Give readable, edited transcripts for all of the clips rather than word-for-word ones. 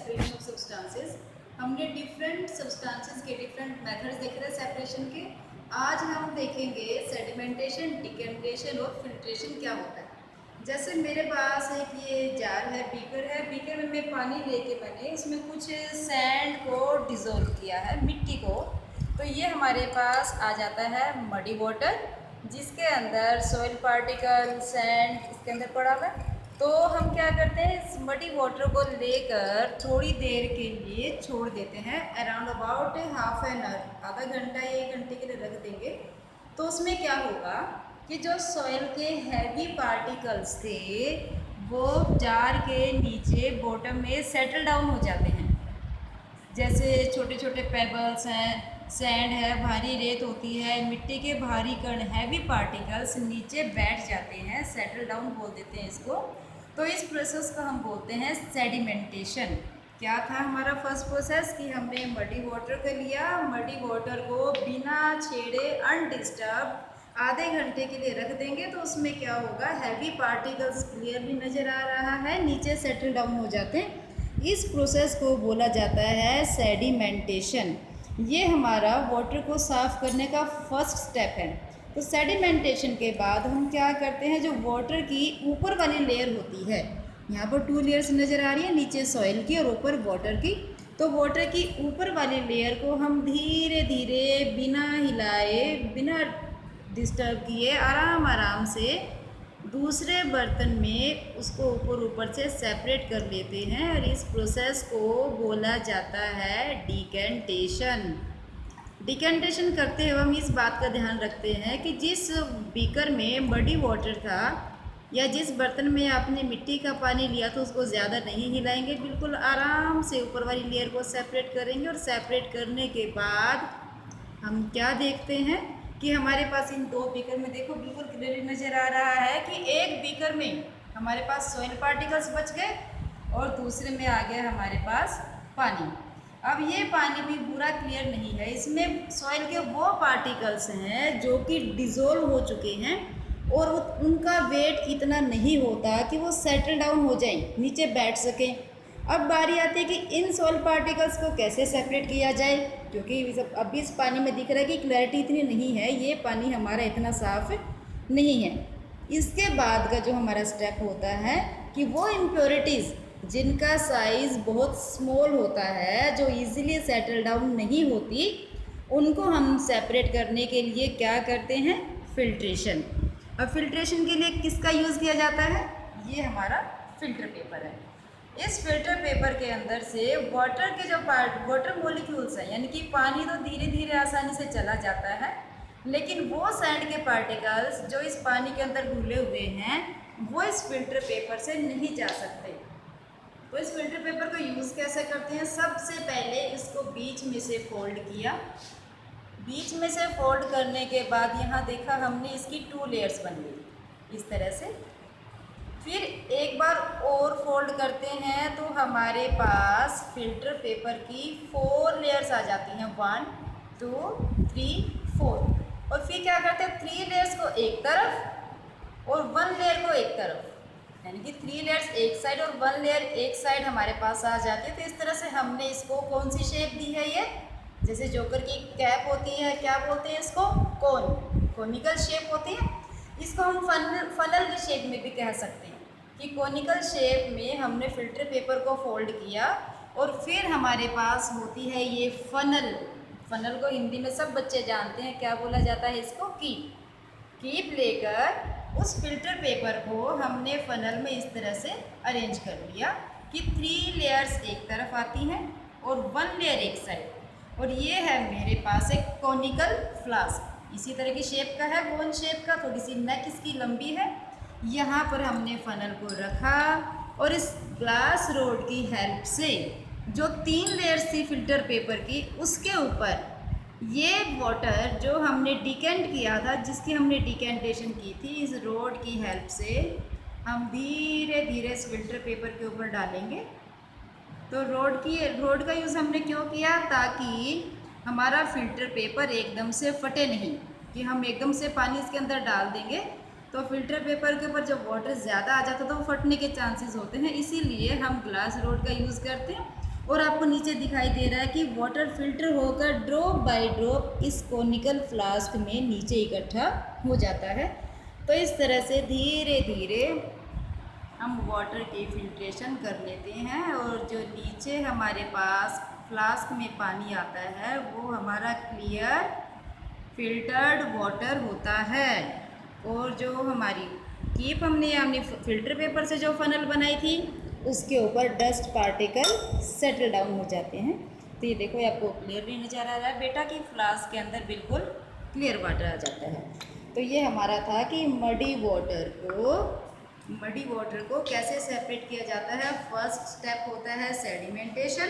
Separation of substances. हमने different substances के different methods देखे थे सेपरेशन के। आज हम देखेंगे सेडिमेंटेशन, डिकेंटेशन और फिल्ट्रेशन क्या होता है। जैसे मेरे पास एक ये जार है, बीकर है, बीकर में मैं पानी लेके मैंने इसमें कुछ सैंड को डिज़ोल्व किया है, मिट्टी को। तो ये हमारे पास आ जाता है मडी वाटर, जिसके अंदर सॉइल पार्टिकल, सैंड इसके अंदर पड़ा हुआ है। तो हम क्या करते हैं, इस मडी वाटर को लेकर थोड़ी देर के लिए छोड़ देते हैं, around about half an hour, आधा घंटा या 1 घंटे के लिए रख देंगे। तो उसमें क्या होगा कि जो सॉइल के हैवी पार्टिकल्स थे वो जार के नीचे बॉटम में सेटल डाउन हो जाते हैं। जैसे छोटे छोटे पेबल्स हैं, सैंड है, भारी रेत होती है, मिट्टी के भारी कण, हैवी पार्टिकल्स नीचे बैठ जाते हैं, सेटल डाउन बोल देते हैं इसको। तो इस प्रोसेस को हम बोलते हैं सेडिमेंटेशन। क्या था हमारा फर्स्ट प्रोसेस कि हमने मडी वाटर को लिया, मडी वाटर को बिना छेड़े अनडिस्टर्ब आधे घंटे के लिए रख देंगे। तो उसमें क्या होगा, हैवी पार्टिकल्स क्लियरली नज़र आ रहा है, नीचे सेटल डाउन हो जाते हैं। इस प्रोसेस को बोला जाता है सेडिमेंटेशन। ये हमारा वाटर को साफ़ करने का फर्स्ट स्टेप है। तो सेडिमेंटेशन के बाद हम क्या करते हैं, जो वाटर की ऊपर वाली लेयर होती है, यहाँ पर 2 लेयर्स नज़र आ रही है, नीचे सॉइल की और ऊपर वाटर की। तो वाटर की ऊपर वाली लेयर को हम धीरे धीरे बिना हिलाए, बिना डिस्टर्ब किए, आराम आराम से दूसरे बर्तन में उसको ऊपर से सेपरेट कर लेते हैं। और इस प्रोसेस को बोला जाता है डिकेंटेशन। डिकेंटेशन करते हुए हम इस बात का ध्यान रखते हैं कि जिस बीकर में मडी वाटर था या जिस बर्तन में आपने मिट्टी का पानी लिया तो उसको ज़्यादा नहीं हिलाएंगे, बिल्कुल आराम से ऊपर वाली लेयर को सेपरेट करेंगे। और सेपरेट करने के बाद हम क्या देखते हैं कि हमारे पास इन 2 बीकर में देखो बिल्कुल क्लियरली नज़र आ रहा है कि एक बीकर में हमारे पास सॉइल पार्टिकल्स बच गए और दूसरे में आ गया हमारे पास पानी। अब ये पानी भी पूरा क्लियर नहीं है, इसमें सॉइल के वो पार्टिकल्स हैं जो कि डिज़ोल्व हो चुके हैं और उनका वेट इतना नहीं होता कि वो सेटल डाउन हो जाएं, नीचे बैठ सकें। अब बारी आती है कि इन सॉइल पार्टिकल्स को कैसे सेपरेट किया जाए, क्योंकि अभी इस पानी में दिख रहा है कि क्लैरिटी इतनी नहीं है, ये पानी हमारा इतना साफ नहीं है। इसके बाद का जो हमारा स्टेप होता है कि वो इम्प्योरिटीज़ जिनका साइज़ बहुत स्मॉल होता है, जो इजीली सेटल डाउन नहीं होती, उनको हम सेपरेट करने के लिए क्या करते हैं, फिल्ट्रेशन। अब फिल्ट्रेशन के लिए किसका यूज़ किया जाता है, ये हमारा फिल्टर पेपर है। इस फिल्टर पेपर के अंदर से वाटर के जो वाटर मॉलिक्यूल्स हैं, यानी कि पानी तो धीरे धीरे आसानी से चला जाता है, लेकिन वो सैंड के पार्टिकल्स जो इस पानी के अंदर घुले हुए हैं वो इस फिल्टर पेपर से नहीं जा सकते। तो इस फिल्टर पेपर को यूज़ कैसे करते हैं, सबसे पहले इसको बीच में से फोल्ड किया। बीच में से फोल्ड करने के बाद यहाँ देखा हमने इसकी 2 लेयर्स बन गई इस तरह से। फिर एक बार और फोल्ड करते हैं तो हमारे पास फिल्टर पेपर की 4 लेयर्स आ जाती हैं, 1 2 3 4। और फिर क्या करते हैं, 3 लेयर्स को एक तरफ और 1 लेयर को एक तरफ, यानी कि 3 लेयर्स एक साइड और 1 लेयर एक साइड हमारे पास आ जाती है। तो इस तरह से हमने इसको कौन सी शेप दी है, ये जैसे जोकर की कैप होती है, क्या बोलते हैं इसको, कोनिकल शेप होती है। इसको हम फनल की शेप में भी कह सकते हैं कि कोनिकल शेप में हमने फिल्टर पेपर को फोल्ड किया और फिर हमारे पास होती है ये फनल। फनल को हिंदी में सब बच्चे जानते हैं, क्या बोला जाता है इसको, कीप लेकर उस फिल्टर पेपर को हमने फनल में इस तरह से अरेंज कर लिया कि 3 लेयर्स एक तरफ आती हैं और 1 लेयर एक साइड। और ये है मेरे पास एक कोनिकल फ्लास्क, इसी तरह की शेप का है, बोन शेप का, थोड़ी सी नेक इसकी लंबी है। यहाँ पर हमने फनल को रखा और इस ग्लास रोड की हेल्प से जो 3 लेयर्स थी फिल्टर पेपर की, उसके ऊपर ये वाटर जो हमने डिकेंट किया था, जिसकी हमने डिकेंटेशन की थी, इस रोड की हेल्प से हम धीरे धीरे इस फिल्टर पेपर के ऊपर डालेंगे। तो रोड का यूज़ हमने क्यों किया, ताकि हमारा फिल्टर पेपर एकदम से फटे नहीं, कि हम एकदम से पानी इसके अंदर डाल देंगे तो फिल्टर पेपर के ऊपर जब वाटर ज़्यादा आ जाता है तो वो फटने के चांसेस होते हैं, इसीलिए हम ग्लास रोड का यूज़ करते हैं। और आपको नीचे दिखाई दे रहा है कि वाटर फिल्टर होकर ड्रॉप बाय ड्रॉप इस कोनिकल फ्लास्क में नीचे इकट्ठा हो जाता है। तो इस तरह से धीरे धीरे हम वाटर की फिल्ट्रेशन कर लेते हैं और जो नीचे हमारे पास फ्लास्क में पानी आता है वो हमारा क्लियर फिल्टर्ड वाटर होता है। और जो हमारी कीप हमने फिल्टर पेपर से जो फनल बनाई थी उसके ऊपर डस्ट पार्टिकल सेटल डाउन हो जाते हैं। तो ये देखो, ये आपको क्लियरली नज़र आ रहा है बेटा कि फ्लास्क के अंदर बिल्कुल क्लियर वाटर आ जाता है। तो ये हमारा था कि मडी वाटर को कैसे सेपरेट किया जाता है। फर्स्ट स्टेप होता है सेडिमेंटेशन,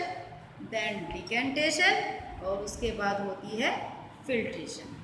देन डिकेंटेशन और उसके बाद होती है फिल्ट्रेशन।